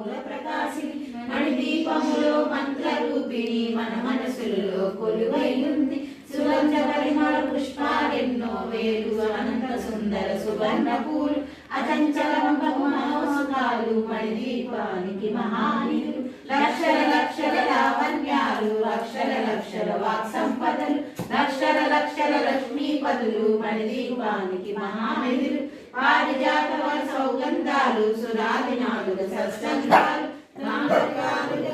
మూల ప్రకాశిని మణిదీపములో మంత్ర రూపిణి మన మనసులలో కొలువైంది సుగంధ పరిమళ పుష్పాలెన్నో వేలు అనంత సుందర సువర్ణ పూలు అచంచల మనోసుఖాలు మణిదీపానికి మహానిధులు లక్షల లక్షల లావణ్యాలు అక్షర లక్షల వాక్ సంపదలు లక్షల లక్షల లక్ష్మీపదులు మణిదీపానికి మహానిధులు పారిజాత సౌగంధాలు సురాదినాదుల సత్సంగాలు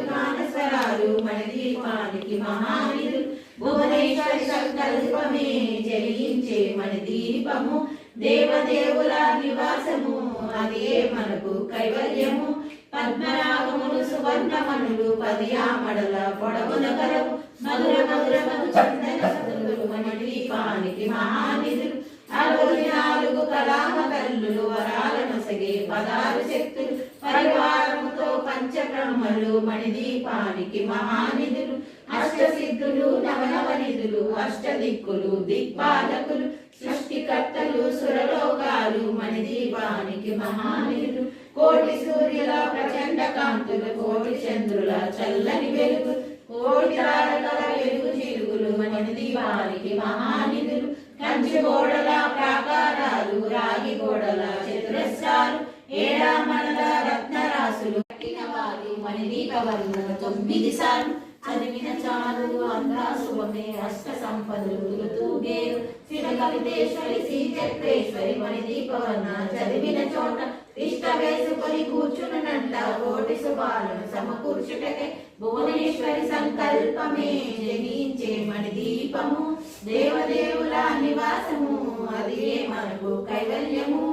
గానస్వరాలు మణిదీపానికి మహానిధులు భువనేశ్వరి సంకల్పమే జయించే మణిదీపము దేవదేవుల నివాసము అదే మనకు కైవల్యము పద్మరాగములు సువర్ణమణులు పదియామడల పొడవుల కరవు మధుర మధుర మధు చందన సతులు మణిదీపానికి మహానిధులు 64 కళామ తల్లులు వరాలను సగే పదాలు శక్తులు పరివారముతో పంచబ్రహ్మలు మణిదీపానికి మహానిధులు అష్టసిద్ధులు నవనవనిధులు అష్టదిక్కులు దిక్పాలకులు సృష్టికర్తలు సురలోకాలు మణిదీపానికి మహానిధులు కోటి సూర్యుల ప్రచండ కాంతులు కోటి చంద్రుల చల్లని వెలుగు కోటి తారకల వెలుగు చిరుగులు మణిదీపానికి మహానిధులు కంచి గోడల ప్రాకారాలు రాగి గోడల చతురస్రాలు ఏడామణల రత్నరాసులు కట్టిన వారు మణిదీప వర్ణన 9 సార్లు చదివిన చాలు అంతా శుభమే అష్ట సంపదలు ఋతుగేరు శ్రీ కవితేశ్వరి శ్రీ చక్రేశ్వరి మణిదీప వర్ణ చదివిన చోట ఇష్ట వేసుకొని కూర్చునంట కోటి శుభాలను సమకూర్చుటకే భువనేశ్వరి సంకల్పమే జయించే మణిదీపము దేవదేవుల నివాసము అదే మనకు కైవల్యము.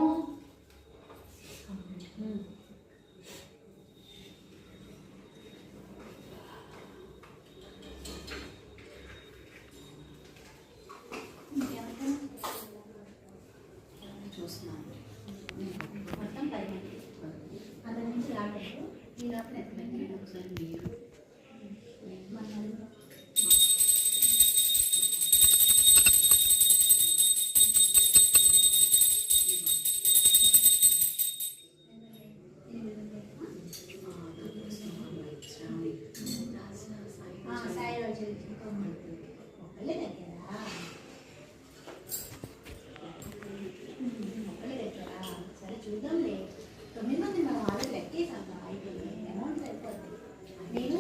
మొత్తం 10 మంది అక్కడ నుంచి రావట్లేదు ఈ లోపల ఎత్తలేదు ఒకసారి మీరు సాయి రోజు ఒకళ్ళే దగ్గర సరే చూద్దాంలే 9 మంది మనం ఆల్రెడీ లెక్కేసాం అయిపోయింది అమౌంట్ సరిపోద్ది నేను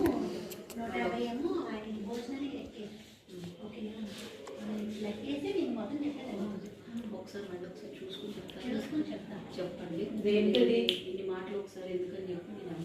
150 ఏమో ఆయన భోజనానికి లెక్కేసి ఓకేనా లెక్కేసి నేను మొత్తం చెప్పాను ఒకసారి మళ్ళీ ఒకసారి చూసుకుని చెప్తాను చెప్పండి దేంటి ఇన్ని మాటలు ఒకసారి ఎందుకని చెప్పి నేను